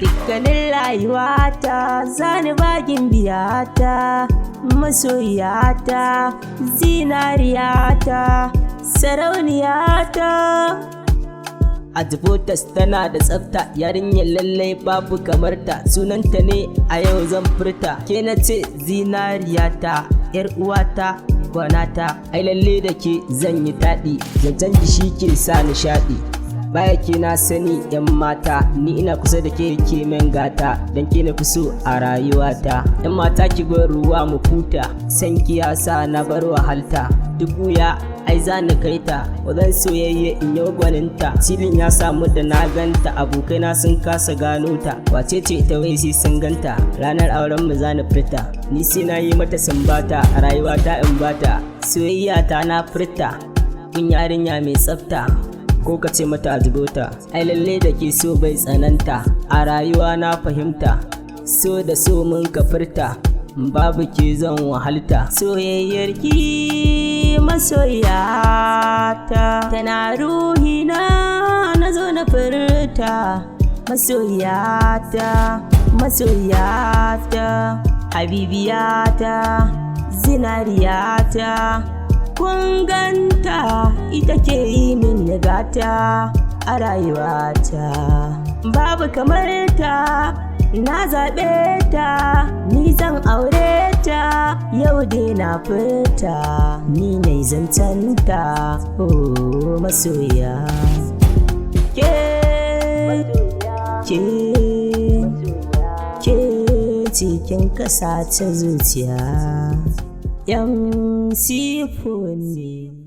Dukkanin rayuwata zani bagin biyata, masoyiyata, zinariyata, sarauniyata. Advotas tana da tsafta, yarinyar lallai babu kamarta, sunanta ne a yau zan furta. Ke na ce zinariyata, yar uwata, gwanata, ai lalle da ke zan yi taɗi, zancen ki shi ke sa nishaɗi. Baya ke na sani yan mata, ni ina kusa da ke min gata, dan ke na fi so a rayuwata. Yan mata ki bar ruwa mu futa, san ki ya sa na bar wahalta, duk wuya ai za ni kaita, wadan soyayya in yi gwaninta. Cilin ya samu da na ganta, abokaina sun kasa gano ta, wace ce ita wai sai sun ganta, ranar auren mu za ni furta, ni sai na yi mata sambata, a rayuwata in bata, soyayya ta na furta, kun yarinya mai tsafta, ko ka ce mata ajibota. Ai lalle da ke so bai tsananta, a rayuwa na fahimta, so da so mun ka furta, babu ke zan wahalta. Soyayyar ki masoyiyata, tana ruhina na zo na furta. Masoyiyata, masoyiyata, habibiyata, zinariyata, kun ganta ita ke yi min gata a rayuwata, babu kamar ta, na zaɓe ta, ni zan aure ta, yau dai na furta, ni ne zancanta. Oh masoya, ke cikin ƙasa ta zuciya, yan sifo ne.